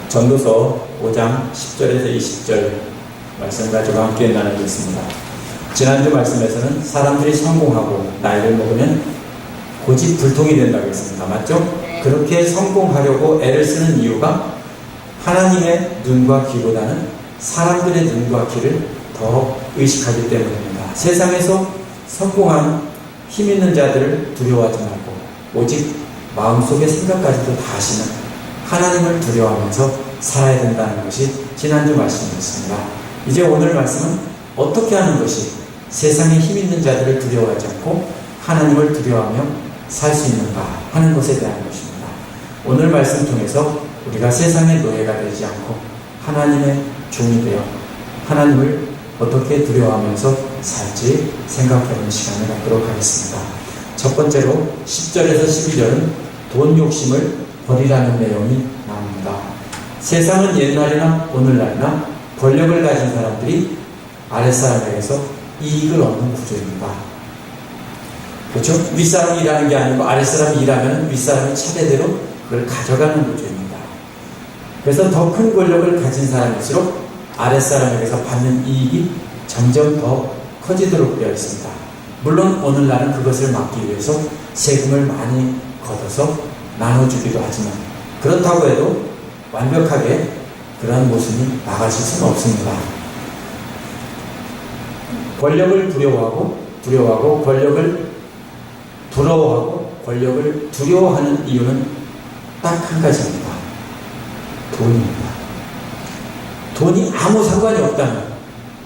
전도서 5장 10절에서 20절 말씀 가지고 함께 나누고 있습니다. 지난주 말씀에서는 사람들이 성공하고 나이를 먹으면 고집불통이 된다고 했습니다. 맞죠? 그렇게 성공하려고 애를 쓰는 이유가 하나님의 눈과 귀보다는 사람들의 눈과 귀를 더 의식하기 때문입니다. 세상에서 성공한 힘 있는 자들을 두려워하지 말고 오직 마음속의 생각까지도 다 아시는 하나님을 두려워하면서 살아야 된다는 것이 지난주 말씀이었습니다. 이제 오늘 말씀은 어떻게 하는 것이 세상에 힘 있는 자들을 두려워하지 않고 하나님을 두려워하며 살 수 있는가 하는 것에 대한 것입니다. 오늘 말씀 통해서 우리가 세상의 노예가 되지 않고 하나님의 종이 되어 하나님을 어떻게 두려워하면서 살지 생각해보는 시간을 갖도록 하겠습니다. 첫 번째로 10절에서 12절은 돈 욕심을 버리라는 내용이 나옵니다. 세상은 옛날이나 오늘날이나 권력을 가진 사람들이 아랫사람에게서 이익을 얻는 구조입니다. 그렇죠? 윗사람이 일하는 게 아니고 아랫사람이 일하면 윗사람이 차례대로 그걸 가져가는 구조입니다. 그래서 더 큰 권력을 가진 사람일수록 아랫사람에게서 받는 이익이 점점 더 커지도록 되어 있습니다. 물론 오늘날은 그것을 막기 위해서 세금을 많이 걷어서 나눠주기도 하지만 그렇다고 해도 완벽하게 그러한 모습이 나가실 수는 없습니다. 권력을 두려워하고 권력을 부러워하고 권력을 두려워하는 이유는 딱 한 가지입니다. 돈입니다. 돈이 아무 상관이 없다면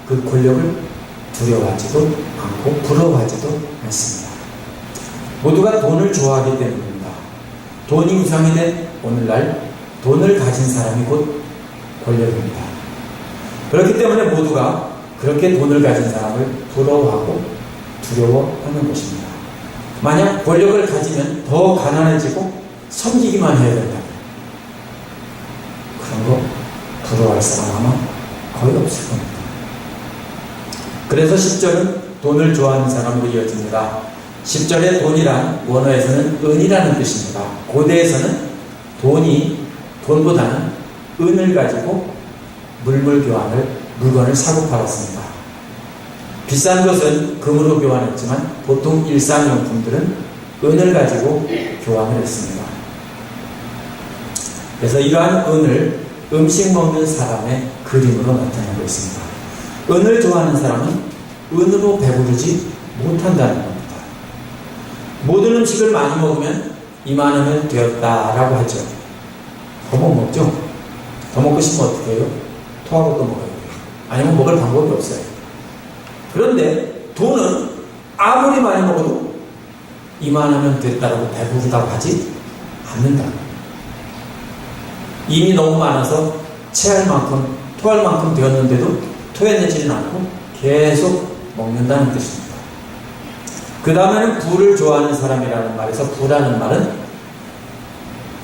그 권력을 두려워하지도 않고 부러워하지도 않습니다. 모두가 돈을 좋아하기 때문입니다. 돈이 우상이 된 오늘날 돈을 가진 사람이 곧 권력입니다. 그렇기 때문에 모두가 그렇게 돈을 가진 사람을 부러워하고 두려워하는 것입니다. 만약 권력을 가지면 더 가난해지고 섬기기만 해야 된다면 그런 거 부러워할 사람 아마 거의 없을 겁니다. 그래서 10절은 돈을 좋아하는 사람으로 이어집니다. 10절의 돈이란 원어에서는 은이라는 뜻입니다. 고대에서는 돈보다는 은을 가지고 물건을 사고 팔았습니다. 비싼 것은 금으로 교환했지만 보통 일상용품들은 은을 가지고 교환을 했습니다. 그래서 이러한 은을 음식 먹는 사람의 그림으로 나타내고 있습니다. 은을 좋아하는 사람은 은으로 배부르지 못한다는 겁니다. 모든 음식을 많이 먹으면 이만하면 되었다라고 하죠. 더 못 먹죠? 더 먹고 싶으면 어떻게 해요? 토하고 또 먹어야 돼요. 아니면 먹을 방법이 없어요. 그런데 돈은 아무리 많이 먹어도 이만하면 됐다라고 배부르다고 하지 않는다. 이미 너무 많아서 체할 만큼, 토할 만큼 되었는데도 토해내지는 않고 계속 먹는다는 뜻입니다. 그 다음에는 부를 좋아하는 사람이라는 말에서 부라는 말은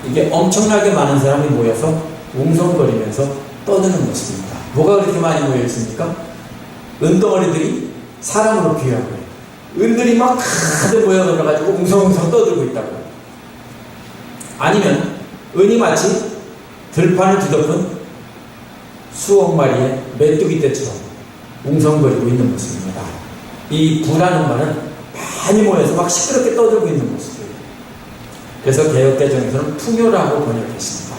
이게 엄청나게 많은 사람이 모여서 웅성거리면서 떠드는 것입니다. 뭐가 그렇게 많이 모여 있습니까? 은덩어리들이 사람으로 비유하고요. 은들이 막 가득 모여들어가지고 웅성웅성 떠들고 있다고요. 아니면 은이 마치 들판을 뒤덮은 수억 마리의 메뚜기 떼처럼 웅성거리고 있는 모습입니다. 이 부라는 말은 많이 모여서 막 시끄럽게 떠들고 있는 모습이에요. 그래서 개역개정에서는 풍요라고 번역했습니다.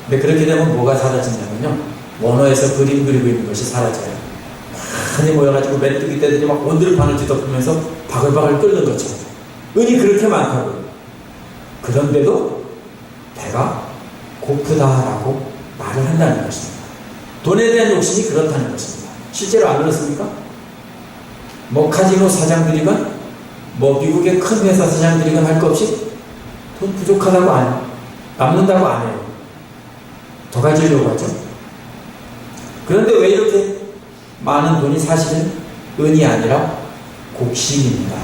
근데 그렇게 되면 뭐가 사라지냐면요, 원어에서 그림 그리고 있는 것이 사라져요. 많이 모여가지고 메뚜기 떼들이 막 온들판을 뒤덮으면서 바글바글 끓는 것처럼 은이 그렇게 많다고요. 그런데도 배가 고프다라고 말을 한다는 것입니다. 돈에 대한 욕심이 그렇다는 것입니다. 실제로 안 그렇습니까? 카지노 사장들이건 미국의 큰 회사 사장들이건 할 것 없이 돈 부족하다고 남는다고 안 해요. 더 가지려고 하죠. 그런데 왜 이렇게 많은 돈이 사실은 은이 아니라 곡식입니다.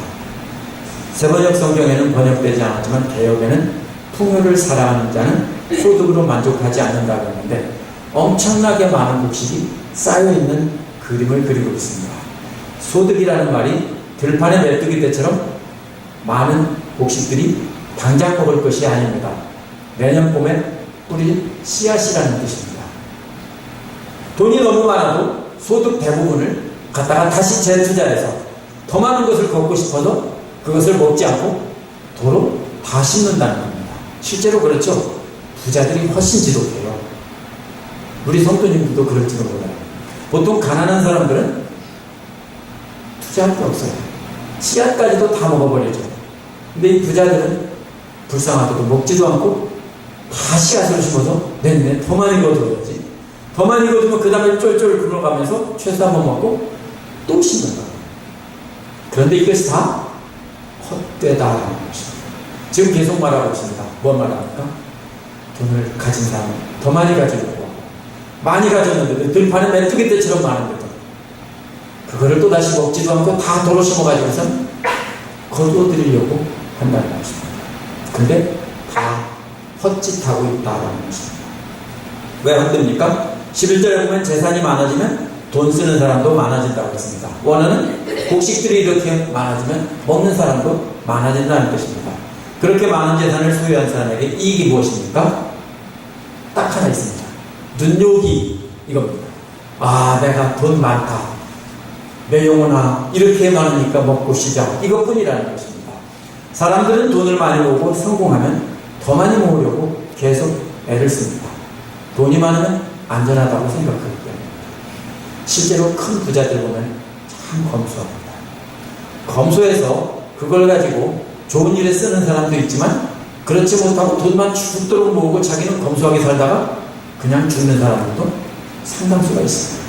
세번역 성경에는 번역되지 않았지만 개역에는 풍요를 사랑하는 자는 소득으로 만족하지 않는다고 했는데 엄청나게 많은 곡식이 쌓여있는 그림을 그리고 있습니다. 소득이라는 말이 들판의 메뚜기 떼처럼 많은 곡식들이 당장 먹을 것이 아닙니다. 내년 봄에 뿌릴 씨앗이라는 뜻입니다. 돈이 너무 많아도 소득 대부분을 갖다가 다시 재투자해서 더 많은 것을 걷고 싶어서 그것을 먹지 않고 도로 다 심는다는 겁니다. 실제로 그렇죠. 부자들이 훨씬 지독해요. 우리 성도님들도 그럴지도 몰라요. 보통 가난한 사람들은 투자할 게 없어요. 씨앗까지도 다 먹어버리죠. 근데 이 부자들은 불쌍하게도 먹지도 않고 다 씨앗을 심어서 내년에 더 많이 거둬야지. 더 많이 거두면 그 다음에 쫄쫄 굴러가면서 채소 한번 먹고 또 심는 거예요. 그런데 이것이 다 헛되다라는 것입니다. 지금 계속 말하고 있습니다. 뭔 말합니까? 돈을 가진 사람은 더 많이 가지려고 많이 가졌는데도 들판에 메뚜기 떼처럼 많은데도 그거를 또 다시 먹지도 않고 다 도로 심어가지고선 거두어드리려고 한다는 것입니다. 근데 다 헛짓하고 있다라는 것입니다. 왜 헛됩니까? 11절에 보면 재산이 많아지면 돈 쓰는 사람도 많아진다고 했습니다. 원어는 곡식들이 이렇게 많아지면 먹는 사람도 많아진다는 것입니다. 그렇게 많은 재산을 소유한 사람에게 이익이 무엇입니까? 딱 하나 있습니다. 눈요기 이겁니다. 아, 내가 돈 많다. 내 영혼아 이렇게 많으니까 먹고 쉬자. 이것뿐이라는 것입니다. 사람들은 돈을 많이 모으고 성공하면 더 많이 모으려고 계속 애를 씁니다. 돈이 많으면 안전하다고 생각하기 때문에. 실제로 큰 부자들 보면 참 검소합니다. 검소해서 그걸 가지고 좋은 일에 쓰는 사람도 있지만 그렇지 못하고 돈만 죽도록 모으고 자기는 검소하게 살다가 그냥 죽는 사람들도 상당수가 있습니다.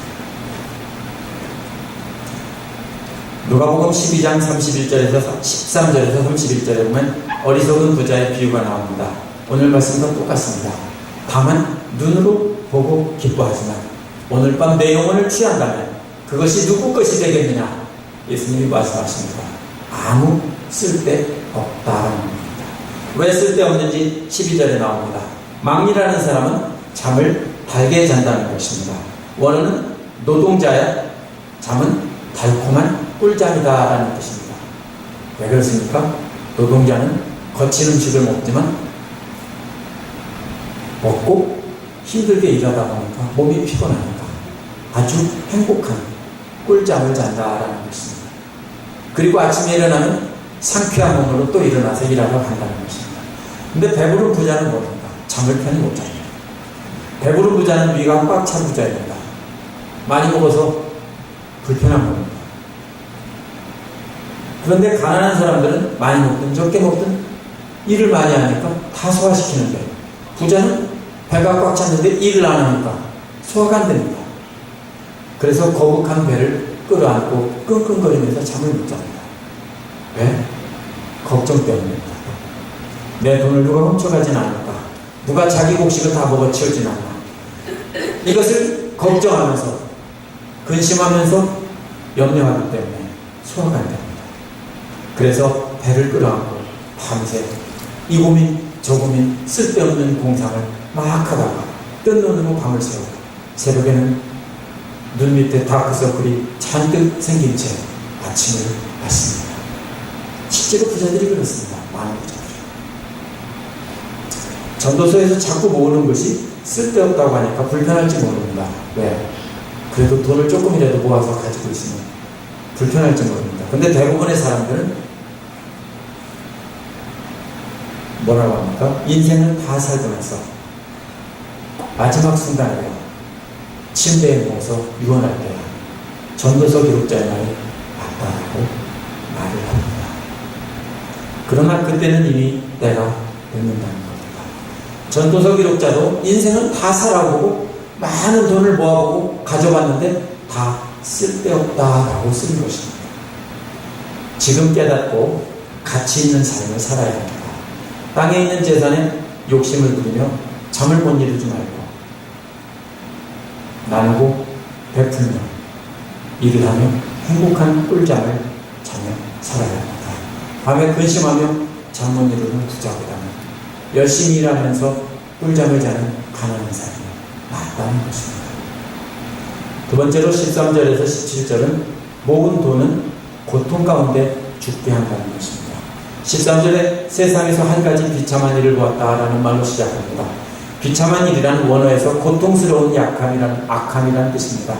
누가복음 12장 31절에서 13절에서 31절에 보면 어리석은 부자의 비유가 나옵니다. 오늘 말씀과 똑같습니다. 다만 눈으로 보고 기뻐하지만 오늘 밤 내 영혼을 취한다면 그것이 누구 것이 되겠느냐? 예수님이 말씀하십니다. 아무 쓸데없다라는 겁니다. 왜 쓸데없는지 12절에 나옵니다. 망이라는 사람은 잠을 달게 잔다는 것입니다. 원어는 노동자의 잠은 달콤한 꿀잠이다라는 뜻입니다. 왜 그렇습니까? 노동자는 거친 음식을 먹지만 먹고 힘들게 일하다 보니까 몸이 피곤하니까 아주 행복한 꿀잠을 잔다라는 것입니다. 그리고 아침에 일어나면 상쾌한 몸으로 또 일어나서 일하러 간다는 것입니다. 근데 배부른 부자는 뭡니까? 잠을 편히 못 잡니다. 배부른 부자는 위가 꽉 찬 부자입니다. 많이 먹어서 불편한 겁니다. 그런데 가난한 사람들은 많이 먹든 적게 먹든 일을 많이 하니까 다 소화시키는데 부자는 배가 꽉 찼는데 일을 안 하니까 소화가 안 됩니다. 그래서 거북한 배를 끌어안고 끙끙거리면서 잠을 못 잡니다. 왜? 걱정 때문입니다. 내 돈을 누가 훔쳐가진 않을까? 누가 자기 곡식을 다 먹어치우진 않나? 이것을 걱정하면서 근심하면서 염려하기 때문에 소화가 안 됩니다. 그래서 배를 끌어안고 밤새 이 고민 저 고민 쓸데없는 공상을 막 하다가 뜬 눈으로 밤을 새우고 새벽에는 눈 밑에 다크서클이 잔뜩 생긴 채 아침을 맞습니다. 실제로 부자들이 그렇습니다. 많은 부자들. 전도서에서 자꾸 모으는 것이 쓸데없다고 하니까 불편할지 모릅니다. 왜? 그래도 돈을 조금이라도 모아서 가지고 있으면 불편할지 모릅니다. 근데 대부분의 사람들은 뭐라고 합니까? 인생을 다 살고 나서 마지막 순간에 침대에 누워서 유언할 때야 전도서 기록자의 말이 맞다라고 말을 합니다. 그러나 그때는 이미 때가 늦는다는 겁니다. 전도서 기록자도 인생은 다 살아보고 많은 돈을 모아보고 가져갔는데 다 쓸데없다라고 쓰는 것입니다. 지금 깨닫고 가치 있는 삶을 살아야 합니다. 땅에 있는 재산에 욕심을 부리며 잠을 못 이루지 말고 나누고 베풀며 일을 하며 행복한 꿀잠을 자며 살아야 합니다. 밤에 근심하며 잠 못 이루는 부자보다는 열심히 일하면서 꿀잠을 자는 가난한 삶이 낫다는 것입니다. 두 번째로 13절에서 17절은 모은 돈은 고통 가운데 죽게 한다는 것입니다. 13절에 세상에서 한 가지 비참한 일을 보았다라는 말로 시작합니다. 비참한 일이라는 원어에서 고통스러운 악함이라는 뜻입니다.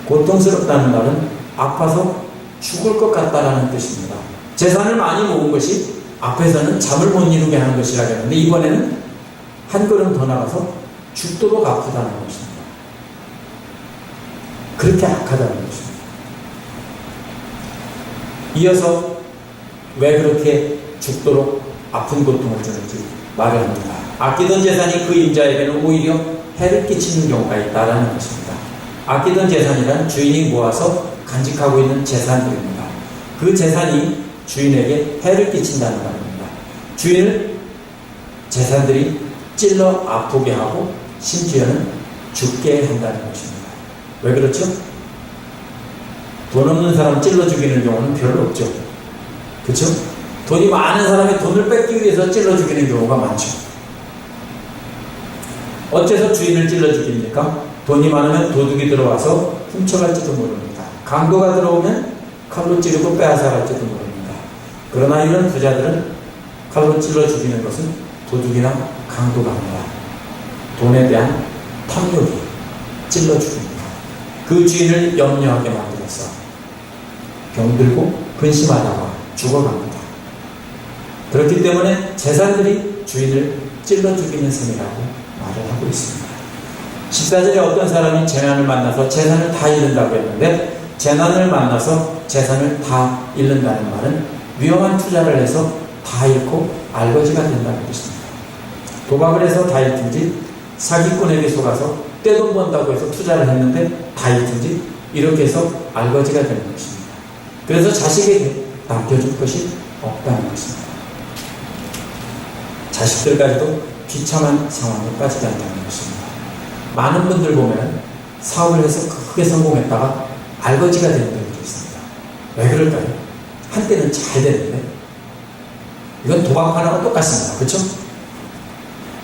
고통스럽다는 말은 아파서 죽을 것 같다라는 뜻입니다. 재산을 많이 모은 것이 앞에서는 잠을 못 이루게 하는 것이라고 했는데 이번에는 한 걸음 더 나가서 죽도록 아프다는 것입니다. 그렇게 악하다는 것입니다. 이어서 왜 그렇게 죽도록 아픈 고통을 주는지 말을 합니다. 아끼던 재산이 그 임자에게는 오히려 해를 끼치는 경우가 있다는 것입니다. 아끼던 재산이란 주인이 모아서 간직하고 있는 재산들입니다. 그 재산이 주인에게 해를 끼친다는 말입니다. 주인을 재산들이 찔러 아프게 하고 심지어는 죽게 한다는 것입니다. 왜 그렇죠? 돈 없는 사람 찔러 죽이는 경우는 별로 없죠. 그렇죠? 돈이 많은 사람이 돈을 뺏기 위해서 찔러 죽이는 경우가 많죠. 어째서 주인을 찔러 죽입니까? 돈이 많으면 도둑이 들어와서 훔쳐갈지도 모릅니다. 강도가 들어오면 칼로 찌르고 빼앗아갈지도 모릅니다. 그러나 이런 부자들은 칼로 찔러 죽이는 것은 도둑이나 강도가 아니라 돈에 대한 탐욕이 찔러 죽입니다. 그 주인을 염려하게 만들어서 병들고 근심하다가 죽어갑니다. 그렇기 때문에 재산들이 주인을 찔러 죽이는 셈이라고 말을 하고 있습니다. 14절에 어떤 사람이 재난을 만나서 재산을 다 잃는다고 했는데 재난을 만나서 재산을 다 잃는다는 말은 위험한 투자를 해서 다 잃고 알거지가 된다는 것입니다. 도박을 해서 다 잃든지 사기꾼에게 속아서 떼돈 번다고 해서 투자를 했는데 다 잃든지 이렇게 해서 알거지가 되는 것입니다. 그래서 자식에게 남겨줄 것이 없다는 것입니다. 자식들까지도 비참한 상황에 빠지게 한다는 것입니다. 많은 분들 보면 사업을 해서 크게 성공했다가 알거지가 되는 분들이 있습니다. 왜 그럴까요? 한때는 잘 되는데 이건 도박판하고 똑같습니다. 그렇죠?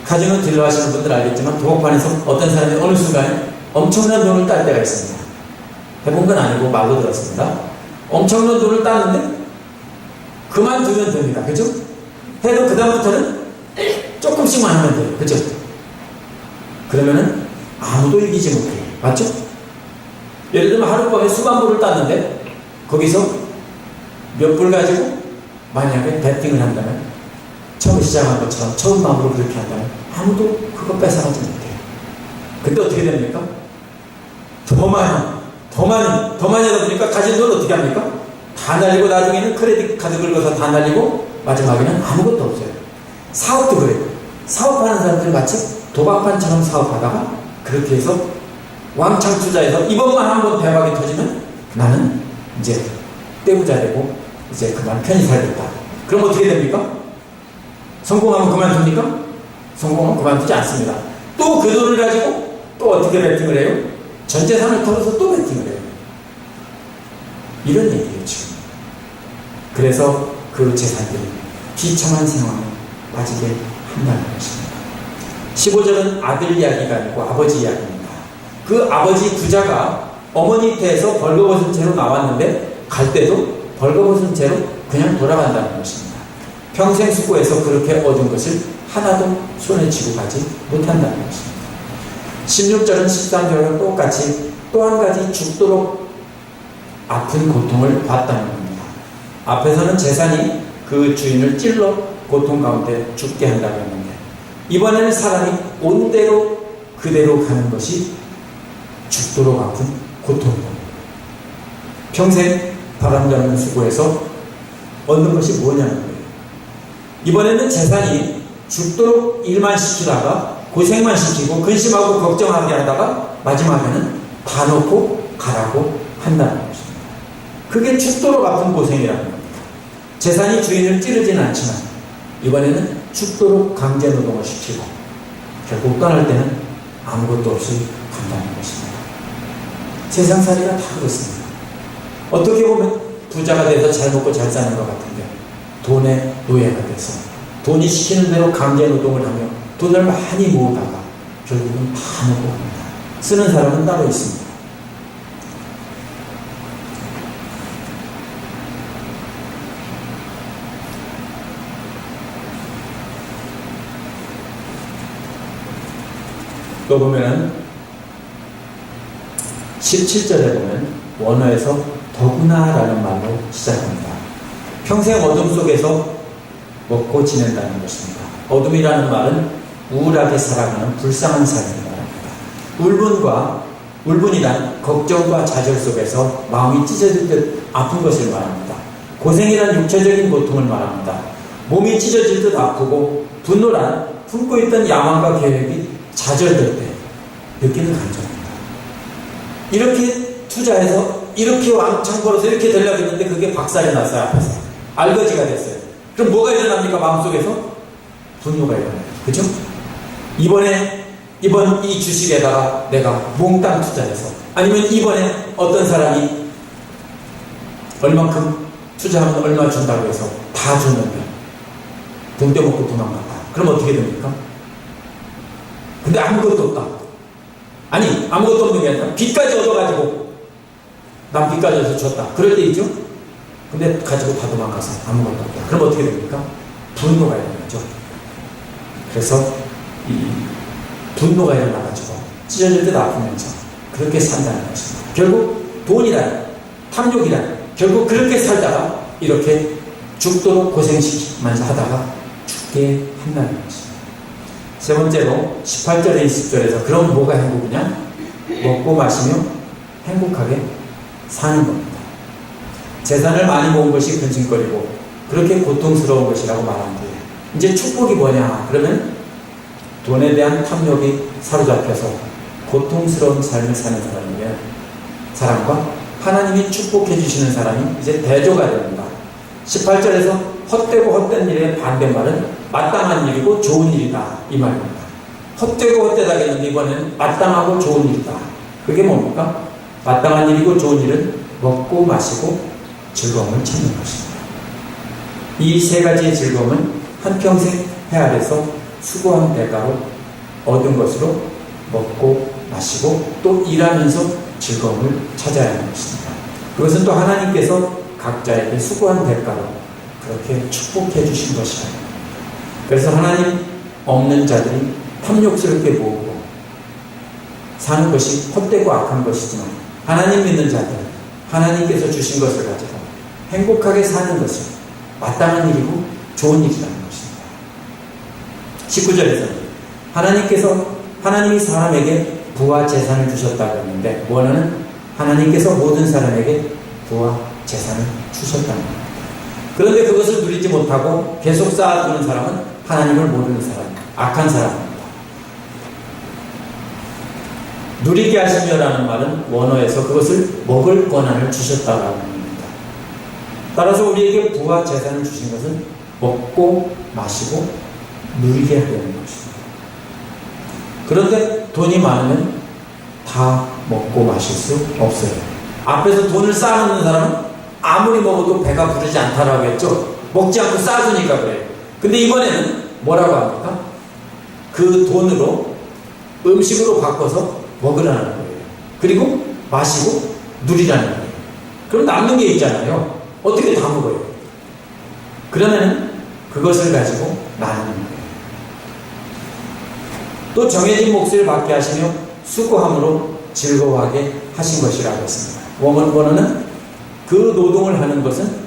카지노 딜러 하시는 분들 알겠지만 도박판에서 어떤 사람이 어느 순간에 엄청난 돈을 딸 때가 있습니다. 해본 건 아니고 말로 들었습니다. 엄청난 돈을 따는데 그만두면 됩니다. 그죠? 해도 그 다음부터는 조금씩만 하면 돼요. 그죠? 그러면은 아무도 이기지 못해요. 맞죠? 예를 들면 하룻밤에 수만 불을 땄는데 거기서 몇 불 가지고 만약에 베팅을 한다면 처음 시작한 것처럼 처음 마음으로 그렇게 한다면 아무도 그거 뺏어가지 못해요. 그때 어떻게 됩니까? 더 많이 하다 보니까 가진 돈 어떻게 합니까? 다 날리고 나중에는 크레딧 카드 긁어서 다 날리고 마지막에는 아무것도 없어요. 사업도 그래요. 사업하는 사람들이 마치 도박판처럼 사업하다가 그렇게 해서 왕창 투자해서 이번만 한번 대박이 터지면 나는 이제 떼부자 되고 이제 그만 편히 살겠다. 그럼 어떻게 됩니까? 성공하면 그만둡니까? 성공하면 그만두지 않습니다. 또 그 돈을 가지고 또 어떻게 베팅을 해요? 전 재산을 털어서 또 베팅을 해요. 이런 얘기예요 지금. 그래서 그 재산들이 비참한 상황에 빠지게 한다는 것입니다. 15절은 아들 이야기가 아니고 아버지 이야기입니다. 그 아버지 부자가 어머니 댁에서 벌거벗은 채로 나왔는데 갈 때도 벌거벗은 채로 그냥 돌아간다는 것입니다. 평생 수고해서 그렇게 얻은 것을 하나도 손에 쥐고 가지 못한다는 것입니다. 16절은 13절과 똑같이 또 한 가지 죽도록 아픈 고통을 봤다는 겁니다. 앞에서는 재산이 그 주인을 찔러 고통 가운데 죽게 한다고 했는데 이번에는 사람이 온대로 그대로 가는 것이 죽도록 아픈 고통입니다. 평생 바람잡는 수고해서 얻는 것이 뭐냐는 거예요. 이번에는 재산이 죽도록 일만 시키다가 고생만 시키고 근심하고 걱정하게 하다가 마지막에는 다 놓고 가라고 한다는 것입니다. 그게 죽도록 아픈 고생이라는 겁니다. 재산이 주인을 찌르지는 않지만 이번에는 죽도록 강제 노동을 시키고 결국 떠날 때는 아무것도 없이 간다는 것입니다. 세상살이가 다 그렇습니다. 어떻게 보면 부자가 돼서 잘 먹고 잘 사는 것 같은데 돈의 노예가 돼서 돈이 시키는 대로 강제 노동을 하며 돈을 많이 모으다가 결국은 다 먹고 갑니다. 쓰는 사람은 따로 있습니다. 또 보면은 17절에 보면 원어에서 더구나라는 말로 시작합니다. 평생 어둠 속에서 먹고 지낸다는 것입니다. 어둠이라는 말은 우울하게 살아가는 불쌍한 삶을 말합니다. 울분이란 걱정과 좌절 속에서 마음이 찢어질 듯 아픈 것을 말합니다. 고생이란 육체적인 고통을 말합니다. 몸이 찢어질 듯 아프고 분노란 품고 있던 야망과 계획이 좌절될 때 느끼는 감정입니다. 이렇게 투자해서 이렇게 왕창 벌어서 이렇게 되려고 했는데 그게 박살이 났어요. 앞에서 알거지가 됐어요. 그럼 뭐가 일어납니까? 마음속에서 분노가 일어나요. 그죠? 이번 이 주식에다가 내가 몽땅 투자해서, 아니면 이번에 어떤 사람이 얼만큼 투자하면 얼마 준다고 해서 다 줬는데 돈 떼먹고 도망갔다. 그럼 어떻게 됩니까? 근데 아무것도 없다. 아니, 아무것도 없는 게 아니라 빚까지 얻어가지고 난 빚까지 얻어서 줬다. 그럴 때 있죠? 근데 가지고 다 도망가서 아무것도 없다. 그럼 어떻게 됩니까? 분노가 일어나죠. 그래서 이 분노가 일어나가지고 찢어질 듯 아프면서 그렇게 산다는 것입니다. 결국 돈이란, 탐욕이란 결국 그렇게 살다가 이렇게 죽도록 고생시키만 하다가 죽게 한다는 것입니다. 세 번째로 18절에 20절에서 그럼 뭐가 행복이냐? 먹고 마시며 행복하게 사는 겁니다. 재산을 많이 모은 것이 근심거리고 그렇게 고통스러운 것이라고 말하는데, 이제 축복이 뭐냐? 그러면 돈에 대한 탐욕이 사로잡혀서 고통스러운 삶을 사는 사람과 하나님이 축복해 주시는 사람이 이제 대조가 됩니다. 18절에서 헛되고 헛된 일의 반대말은 마땅한 일이고 좋은 일이다, 이 말입니다. 헛되고 헛되다겠는데 이번에는 마땅하고 좋은 일이다. 그게 뭡니까? 마땅한 일이고 좋은 일은 먹고 마시고 즐거움을 찾는 것입니다. 이 세 가지의 즐거움은 한평생 해 아래서 수고한 대가로 얻은 것으로 먹고 마시고 또 일하면서 즐거움을 찾아야 하는 것입니다. 그것은 또 하나님께서 각자에게 수고한 대가로 그렇게 축복해 주신 것이다. 그래서 하나님 없는 자들이 탐욕스럽게 모으고 사는 것이 헛되고 악한 것이지만, 하나님 믿는 자들은 하나님께서 주신 것을 가지고 행복하게 사는 것이 마땅한 일이고 좋은 일이라는 것입니다. 19절에서 하나님이 사람에게 부와 재산을 주셨다고 했는데, 원어는 하나님께서 모든 사람에게 부와 재산을 주셨다는 겁니다. 그런데 그것을 누리지 못하고 계속 쌓아두는 사람은 하나님을 모르는 사람, 악한 사람입니다. 누리게 하시며라는 말은 원어에서 그것을 먹을 권한을 주셨다고 합니다. 따라서 우리에게 부와 재산을 주신 것은 먹고 마시고 누리게 하려는 것입니다. 그런데 돈이 많으면 다 먹고 마실 수 없어요. 앞에서 돈을 쌓아놓는 사람은 아무리 먹어도 배가 부르지 않다라고 했죠. 먹지 않고 쌓아두니까 그래요. 근데 이번에는 뭐라고 합니까? 그 돈으로 음식으로 바꿔서 먹으라는 거예요. 그리고 마시고 누리라는 거예요. 그럼 남는 게 있잖아요. 어떻게 다 먹어요? 그러면 그것을 가지고 나누는 거예요. 또 정해진 몫을 받게 하시며 수고함으로 즐거워하게 하신 것이라고 했습니다. 원어는 그 노동을 하는 것은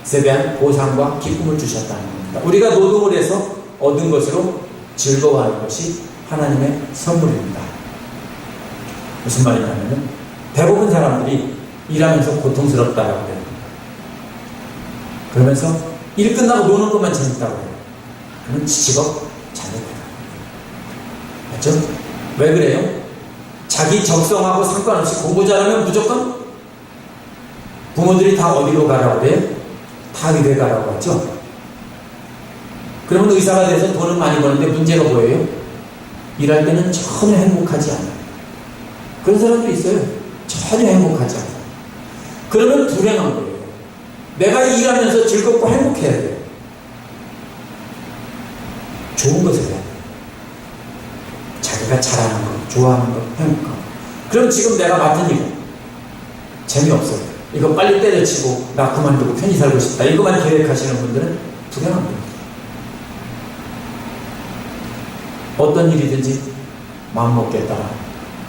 그에 대한 보상과 기쁨을 주셨다는 겁니다. 우리가 노동을 해서 얻은 것으로 즐거워하는 것이 하나님의 선물입니다. 무슨 말이냐면 대부분 사람들이 일하면서 고통스럽다고 해요. 그러면서 일 끝나고 노는 것만 재밌다고 해요. 그러면 직업 잘못해요. 맞죠? 왜 그래요? 자기 적성하고 상관없이 공부 잘하면 무조건 부모들이 다 어디로 가라고 그래요? 다 의대 가라고 하죠? 그러면 의사가 돼서 돈은 많이 버는데 문제가 뭐예요? 일할 때는 전혀 행복하지 않아요. 그런 사람도 있어요. 전혀 행복하지 않아요. 그러면 불행한 거예요. 내가 일하면서 즐겁고 행복해야 돼요. 좋은 것을 해야 돼요. 자기가 잘하는 거, 좋아하는 거, 행복한 거. 그럼 지금 내가 맡은 일 재미없어요. 이거 빨리 때려치고 나 그만두고 편히 살고 싶다. 이거만 계획하시는 분들은 불행한 겁니다. 어떤 일이든지 마음먹겠다.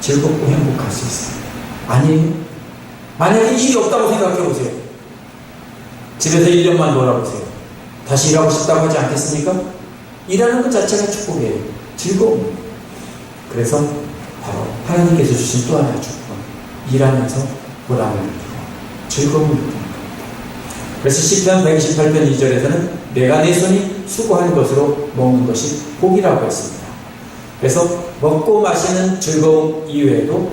즐겁고 행복할 수 있어요. 아니에요? 만약에 일이 없다고 생각해 보세요. 집에서 1년만 놀아보세요. 다시 일하고 싶다고 하지 않겠습니까? 일하는 것 자체가 축복이에요. 즐거움. 그래서 바로 하나님께서 주신 또 하나의 축복. 일하면서 보람을 느끼고 즐거움을 느끼는 겁니다. 그래서 시편 128편 2절에서는 내가 내 손이 수고한 것으로 먹는 것이 복이라고 했습니다. 그래서 먹고 마시는 즐거움 이외에도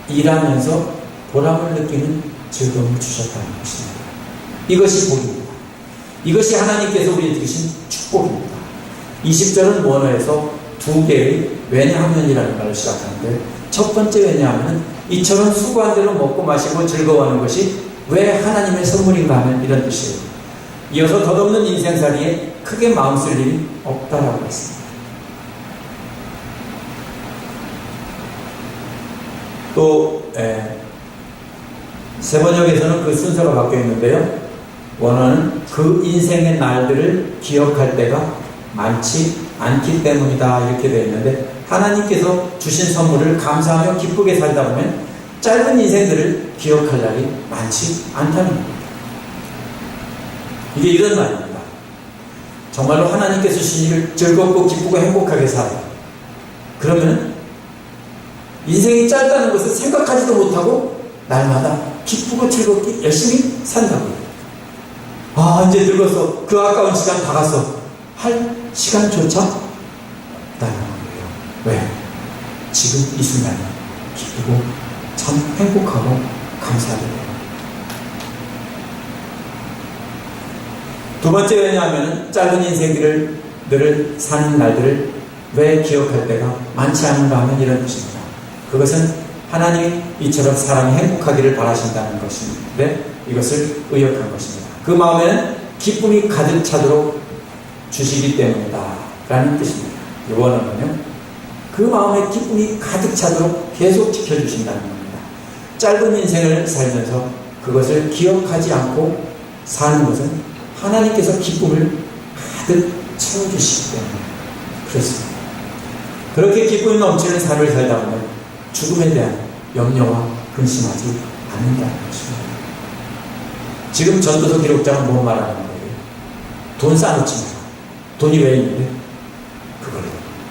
일하면서 보람을 느끼는 즐거움을 주셨다는 것입니다. 이것이 복입니다. 이것이 하나님께서 우리에게 주신 축복입니다. 20절은 원어에서 두 개의 왜냐하면이라는 말을 시작하는데 첫 번째 왜냐하면 이처럼 수고한 대로 먹고 마시고 즐거워하는 것이 왜 하나님의 선물인가 하면 이런 뜻이에요. 이어서 덧없는 인생살이에 크게 마음 쓸 일이 없다라고 했습니다. 또 세번역에서는 그 순서가 바뀌어 있는데요. 원어는 그 인생의 날들을 기억할 때가 많지 않기 때문이다 이렇게 되어 있는데 하나님께서 주신 선물을 감사하며 기쁘게 살다 보면 짧은 인생들을 기억할 날이 많지 않다는 겁니다. 이게 이런 말입니다. 정말로 하나님께서 주신 일을 즐겁고 기쁘고 행복하게 살아요. 그러면 인생이 짧다는 것을 생각하지도 못하고 날마다 기쁘고 즐겁게 열심히 산다고요. 아, 이제 늙어서 그 아까운 시간 다 갔어 할 시간조차 날아간 거예요. 왜? 지금 이 순간이 기쁘고 참 행복하고 감사해요. 두 번째 왜냐하면 짧은 인생들을 사는 날들을 왜 기억할 때가 많지 않은가 하면 이런 뜻입니다. 그것은 하나님이 이처럼 사람이 행복하기를 바라신다는 것인데 이것을 의역한 것입니다. 그 마음에는 기쁨이 가득 차도록 주시기 때문이다 라는 뜻입니다. 원어는요. 그 마음에 기쁨이 가득 차도록 계속 지켜주신다는 겁니다. 짧은 인생을 살면서 그것을 기억하지 않고 사는 것은 하나님께서 기쁨을 가득 채워주시기 때문에 그렇습니다. 그렇게 기쁨이 넘치는 삶을 살다 보면 죽음에 대한 염려와 근심하지 않는다는 것입니다. 지금 전도서 기록자는 뭘 말하는 거예요? 돈 쌓아놓지 마라. 돈이 왜 있는데? 그걸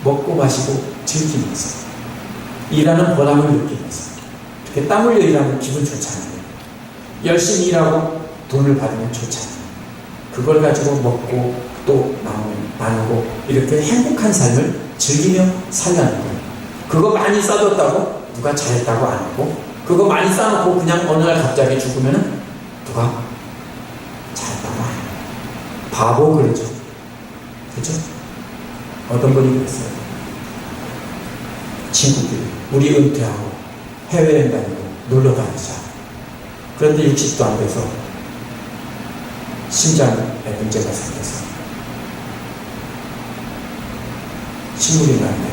먹고 마시고 즐기면서 일하는 보람을 느끼면서 이렇게 땀 흘려 일하면 기분 좋잖아요. 열심히 일하고 돈을 받으면 좋잖아요. 그걸 가지고 먹고 또 나누고 이렇게 행복한 삶을 즐기며 살라는 거예요. 그거 많이 쌓아뒀다고 누가 잘했다고 안 하고 그거 많이 쌓아놓고 그냥 어느 날 갑자기 죽으면 누가 잘했다고 안 해요. 바보 그러죠. 그렇죠? 어떤 분이 그랬어요. 친구들이 우리 은퇴하고 해외여행 다니고 놀러 다니자. 그런데 60도 안 돼서 심장에 문제가 생겨서 식물이 났는데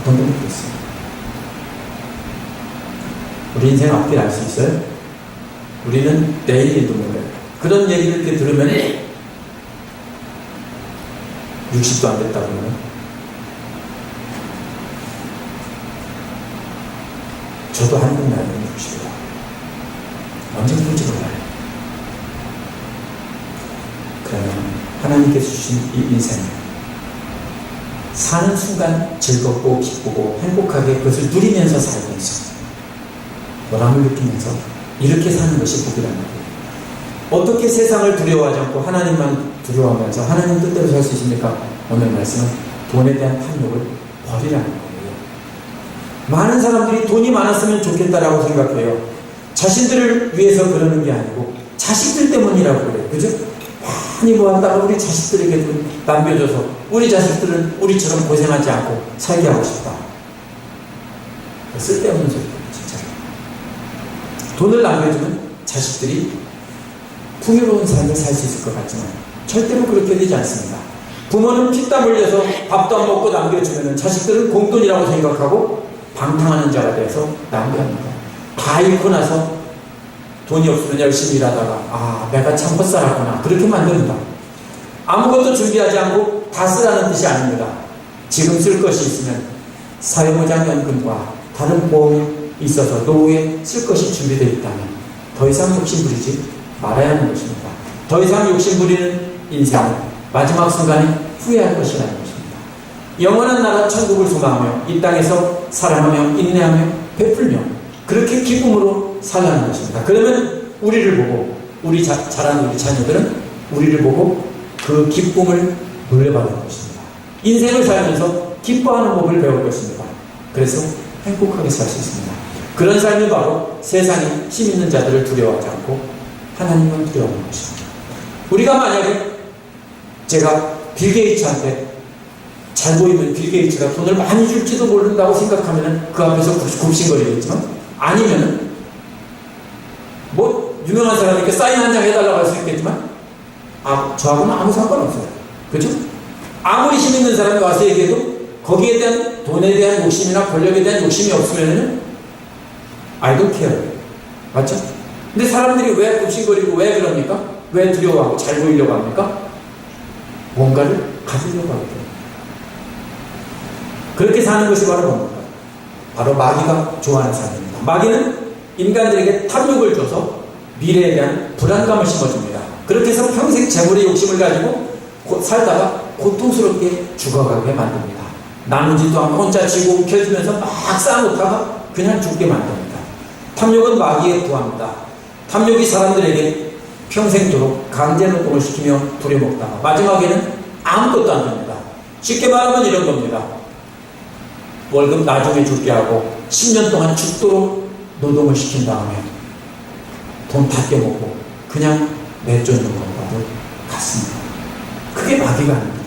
어떤 분이 그랬어요. 우리 인생 앞길 알 수 있어요? 우리는 내일일도 몰라요. 그런 얘기를 이렇게 들으면 60도 안 됐다 그러면 저도 한국 나이는 60이다. 언제 될지 몰라요. 그러면 하나님께서 주신 이 인생을 사는 순간 즐겁고 기쁘고 행복하게 그것을 누리면서 살면서 보람을 느끼면서 이렇게 사는 것이 복이라는 거예요. 어떻게 세상을 두려워하지 않고 하나님만 두려워하면서 하나님 뜻대로 살 수 있습니까? 오늘 말씀은 돈에 대한 탐욕을 버리라는 거예요. 많은 사람들이 돈이 많았으면 좋겠다라고 생각해요. 자신들을 위해서 그러는 게 아니고 자식들 때문이라고 그래요. 그죠? 많이 모았다가 우리 자식들에게도 남겨줘서 우리 자식들은 우리처럼 고생하지 않고 살게 하고 싶다. 쓸데없는 소리예요. 진짜. 돈을 남겨주면 자식들이 풍요로운 삶을 살 수 있을 것 같지만 절대로 그렇게 되지 않습니다. 부모는 피땀 흘려서 밥도 안 먹고 남겨주면 자식들은 공돈이라고 생각하고 방탕하는 자가 돼서 낭비합니다. 다 잃고 나서 돈이 없으면 열심히 일하다가 내가 참 헛살았구나 그렇게 만듭니다. 아무것도 준비하지 않고 다 쓰라는 뜻이 아닙니다. 지금 쓸 것이 있으면 사회보장연금과 다른 보험이 있어서 노후에 쓸 것이 준비되어 있다면 더 이상 욕심부리지 말아야 하는 것입니다. 더 이상 욕심부리는 인생은 마지막 순간에 후회할 것이라는 것입니다. 영원한 나라 천국을 소망하며 이 땅에서 사랑하며 인내하며 베풀며 그렇게 기쁨으로 살라는 것입니다. 그러면 우리를 보고 자란 우리 자녀들은 우리를 보고 그 기쁨을 물려받을 것입니다. 인생을 살면서 기뻐하는 법을 배울 것입니다. 그래서 행복하게 살 수 있습니다. 그런 삶이 바로 세상에 힘 있는 자들을 두려워하지 않고 하나님을 두려워하는 것입니다. 우리가 만약에 제가 빌 게이츠한테 잘 보이면 빌 게이츠가 돈을 많이 줄지도 모른다고 생각하면 그 앞에서 굽신거리겠지만 아니면은 뭐 유명한 사람에게 사인 한 장 해달라고 할 수 있겠지만 저하고는 아무 상관없어요. 그렇죠? 아무리 힘 있는 사람이 와서 얘기해도 거기에 대한 돈에 대한 욕심이나 권력에 대한 욕심이 없으면은 I don't care. 맞죠? 근데 사람들이 왜 굽신거리고 왜 그럽니까? 왜 두려워하고 잘 보이려고 합니까? 뭔가를 가지려고 하거든요. 그렇게 사는 것이 바로 뭡니까? 바로 마귀가 좋아하는 삶입니다. 마귀는 인간들에게 탐욕을 줘서 미래에 대한 불안감을 심어줍니다. 그렇게 해서 평생 재물의 욕심을 가지고 살다가 고통스럽게 죽어가게 만듭니다. 나누지도 않고 혼자 지고 움켜쥐면서 막 쌓아놓다가 그냥 죽게 만듭니다. 탐욕은 마귀의 부하입니다. 탐욕이 사람들에게 평생도록 강제노동을 시키며 부려먹다가 마지막에는 아무것도 안 됩니다. 쉽게 말하면 이런 겁니다. 월급 나중에 줄게 하고 10년 동안 죽도록 노동을 시킨 다음에 돈 다 깨먹고 그냥 내쫓는 것과도 같습니다. 그게 마귀가 아닙니다.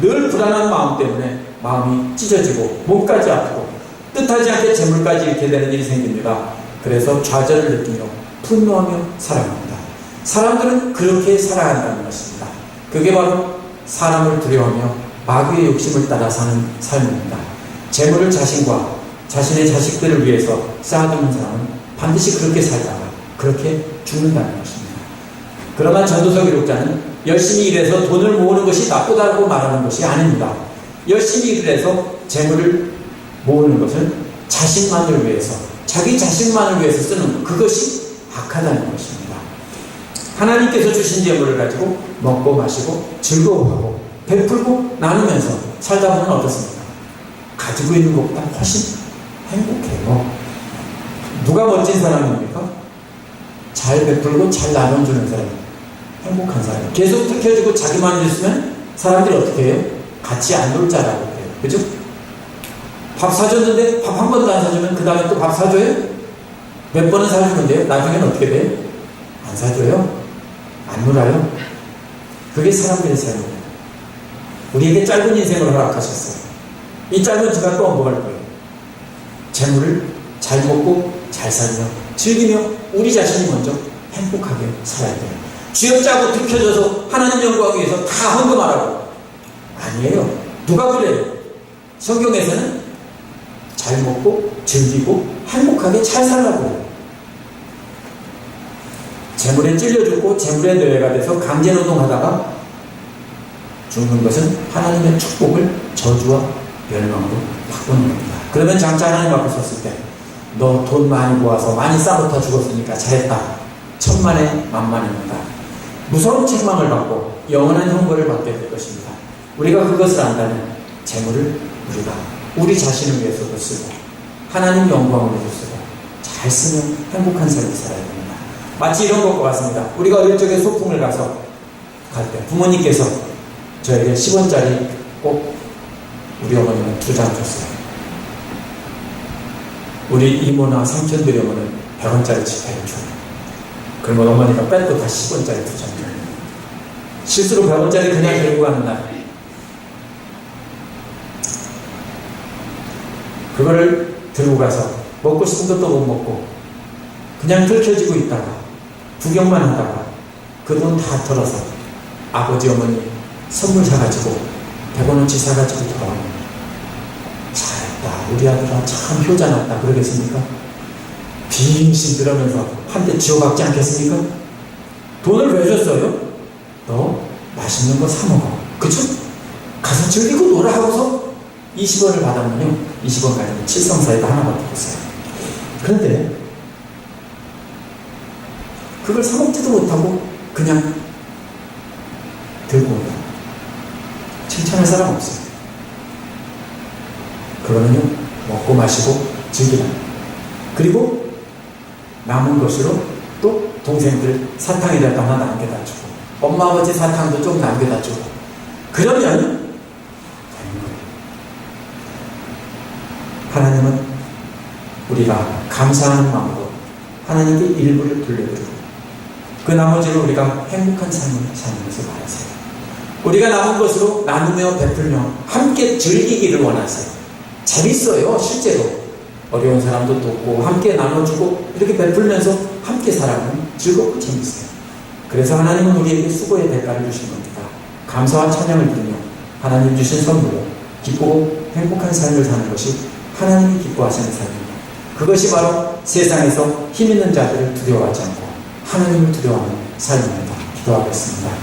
늘 불안한 마음 때문에 마음이 찢어지고 몸까지 아프고 뜻하지 않게 재물까지 잃게 되는 일이 생깁니다. 그래서 좌절을 느끼며 분노하며 살아갑니다. 사람들은 그렇게 살아간다는 것입니다. 그게 바로 사람을 두려워하며 마귀의 욕심을 따라 사는 삶입니다. 재물을 자신과 자신의 자식들을 위해서 쌓아두는 사람은 반드시 그렇게 살다가 그렇게 죽는다는 것입니다. 그러나 전도서 기록자는 열심히 일해서 돈을 모으는 것이 나쁘다고 말하는 것이 아닙니다. 열심히 일해서 재물을 모으는 것은 자신만을 위해서, 자기 자신만을 위해서 쓰는 것, 그것이 악하다는 것입니다. 하나님께서 주신 재물을 가지고 먹고 마시고 즐거워하고 베풀고 나누면서 살다 보면 어떻습니까? 가지고 있는 것보다 훨씬 행복해요. 누가 멋진 사람입니까? 잘 베풀고 잘 나눠주는 사람, 행복한 사람. 계속 뜯겨지고 자기만 있으면 사람들이 어떻게 해요? 같이 안 놀 자라고 해요. 그죠? 밥 사줬는데 밥 한 번도 안 사주면 그 다음에 또 밥 사줘요? 몇 번은 사주면 돼요? 나중에는 어떻게 돼요? 안 사줘요? 안 놀아요? 그게 사람들의 삶입니다. 우리에게 짧은 인생을 허락하셨어요. 이 짧은 시간 동안 뭐 할 거예요? 재물을 잘 먹고 잘 살며 즐기며 우리 자신이 먼저 행복하게 살아야 돼요. 쥐어짜고 들켜져서 하나님 영광을 위해서 다 헌금하라고. 아니에요. 누가 그래요? 성경에서는 잘 먹고 즐기고 행복하게 잘 살라고 해요. 재물에 찔려 죽고 재물의 노예가 돼서 강제노동하다가 죽는 것은 하나님의 축복을 저주와 멸망으로 바꾸는 겁니다. 그러면 장차 하나님 앞에 섰을 때 너 돈 많이 모아서 많이 싸놓다 죽었으니까 잘했다. 천만의 만만입니다. 무서운 책망을 받고 영원한 형벌을 받게 될 것입니다. 우리가 그것을 안다면 재물을 우리가 우리 자신을 위해서도 쓰고 하나님 영광을 위해서 쓰고 잘 쓰면 행복한 삶을 살아야 됩니다. 마치 이런 것과 같습니다. 우리가 어릴 적에 소풍을 가서 갈 때 부모님께서 저에게 10원짜리 꼭 우리 어머니는 2장 줬어요. 우리 이모나 삼촌들이 오면 100원짜리 지폐를 줘요. 그러면 어머니가 뺏고 다 10원짜리 2장 줘요. 실수로 100원짜리 그냥 들고 가는 날, 그거를 들고 가서 먹고 싶은 것도 못 먹고 그냥 들켜지고 있다가 구경만 하다가 그 돈 다 털어서 아버지 어머니 선물 사가지고 100원어치 사가지고 돌아오면 잘했다, 우리 아들아 참 효자 났다 그러겠습니까? 빙신 들으면서 한때 지어박지 않겠습니까? 돈을 왜 줬어요? 너 맛있는 거 사 먹어. 그쵸? 가서 즐기고 놀아 하고서 20원을 받으면요, 20원 가지고 칠성사에다 하나밖에 없어요. 그런데 그걸 사먹지도 못하고 그냥 들고 온다. 칭찬할 사람 없어요. 그거는요, 먹고 마시고 즐기라. 그리고 남은 것으로 또 동생들 사탕이라도 하나 남겨다 주고, 엄마 아버지 사탕도 좀 남겨다 주고, 그러면 되는 거예요. 하나님은 우리가 감사하는 마음으로 하나님께 일부를 돌려드리고, 그 나머지로 우리가 행복한 삶을 사는 것을 바라세요. 우리가 남은 것으로 나누며 베풀며 함께 즐기기를 원하세요. 재밌어요. 실제로 어려운 사람도 돕고 함께 나눠주고 이렇게 베풀면서 함께 살아가면 즐겁고 재밌어요. 그래서 하나님은 우리에게 수고의 대가를 주신 겁니다. 감사와 찬양을 드리며 하나님 주신 선물로 기쁘고 행복한 삶을 사는 것이 하나님이 기뻐하시는 삶입니다. 그것이 바로 세상에서 힘 있는 자들을 두려워하지 않고 하나님을 두려워하는 삶입니다. 기도하겠습니다.